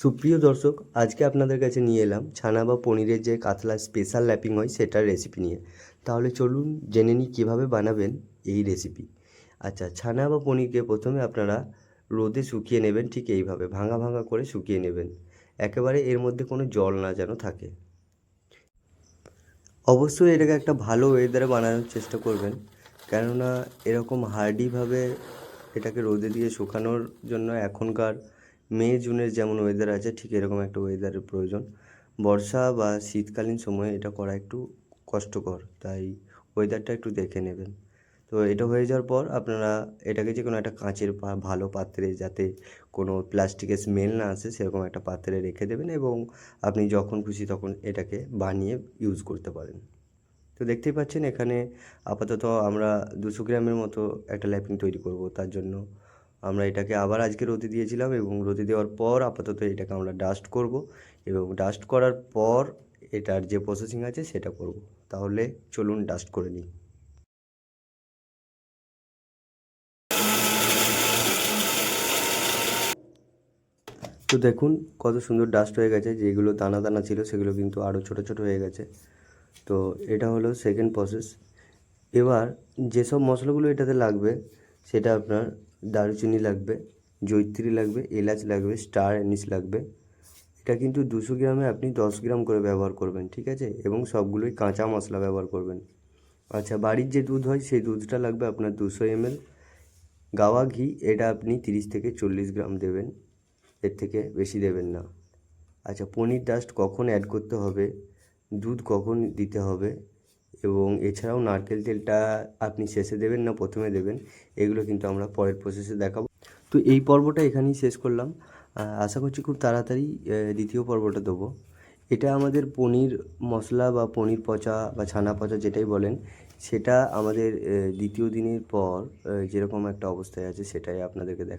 সুপ্রিয় দর্শক, আজকে আপনাদের কাছে নিয়ে এলাম ছানা বা পনিরের যে কাতলা স্পেশাল র্যাপিং হয় সেটার রেসিপি নিয়ে। তাহলে চলুন জেনে নিই কীভাবে বানাবেন এই রেসিপি। আচ্ছা, ছানা বা পনিরকে প্রথমে আপনারা রোদে শুকিয়ে নেবেন, ঠিক এইভাবে ভাঙা ভাঙা করে শুকিয়ে নেবেন, একেবারে এর মধ্যে কোনো জল না যেন থাকে। অবশ্যই এটাকে একটা ভালো ওয়েদারে বানানোর চেষ্টা করবেন, কেননা এরকম হার্ডিভাবে এটাকে রোদে দিয়ে শুকানোর জন্য এখনকার মে জুনের যেমন ওয়েদার আছে ঠিক এরকম একটা ওয়েদারের প্রয়োজন। বর্ষা বা শীতকালীন সময়ে এটা করা একটু কষ্টকর, তাই ওয়েদারটা একটু দেখে নেবেন। তো এটা হয়ে যাওয়ার পর আপনারা এটাকে যে কোনো একটা কাঁচের ভালো পাত্রে, যাতে কোনো প্লাস্টিকের স্মেল না আসে সেরকম একটা পাত্রে রেখে দেবেন, এবং আপনি যখন খুশি তখন এটাকে বানিয়ে ইউজ করতে পারেন। তো দেখতেই পাচ্ছেন এখানে আপাতত আমরা 200 গ্রামের মতো একটা ল্যাপিং তৈরি করব। তার জন্য আমরা এটাকে আবার আজকে রোদে দিয়েছিলাম, এবং রোদে দেওয়ার পর আপাতত এটাকে আমরা ডাস্ট করব, এবং ডাস্ট করার পর এটার যে প্রসেসিং আছে সেটা করব। তাহলে চলুন ডাস্ট করে নিই। তো দেখুন কত সুন্দর ডাস্ট হয়ে গেছে, যেগুলো দানা দানা ছিল সেগুলো কিন্তু আরও ছোটো ছোটো হয়ে গেছে। তো এটা হলো সেকেন্ড প্রসেস। এবার যেসব মশলাগুলো এটাতে লাগবে সেটা আপনার দারুচিনি লাগবে, জয়িত্রী লাগবে, এলাচ লাগবে, স্টার অ্যানিস লাগবে। এটা কিন্তু 200 গ্রামে আপনি 10 গ্রাম করে ব্যবহার করবেন, ঠিক আছে? এবং সবগুলোই কাঁচা মশলা ব্যবহার করবেন। আচ্ছা, বাড়ির যে দুধ হয় সেই দুধটা লাগবে আপনার 200 ml। গাওয়া ঘি এটা আপনি 30 থেকে 40 গ্রাম দেবেন, এর থেকে বেশি দেবেন না। আচ্ছা, পনির ডাস্ট কখন অ্যাড করতে হবে, দুধ কখন দিতে হবে, এবং এছাড়াও নারকেল তেলটা আপনি শেষে দেবেন না প্রথমে দেবেন, এগুলো কিন্তু আমরা পরের প্রসেসে দেখাবো। তো এই পর্বটা এখানেই শেষ করলাম। আশা করছি খুব তাড়াতাড়ি দ্বিতীয় পর্বটা দেবো। এটা আমাদের পনির মশলা বা পনির পচা বা ছানা পচা যেটাই বলেন, সেটা আমাদের দ্বিতীয় দিনের পর যেরকম একটা অবস্থায় আছে সেটাই আপনাদেরকে দেখা।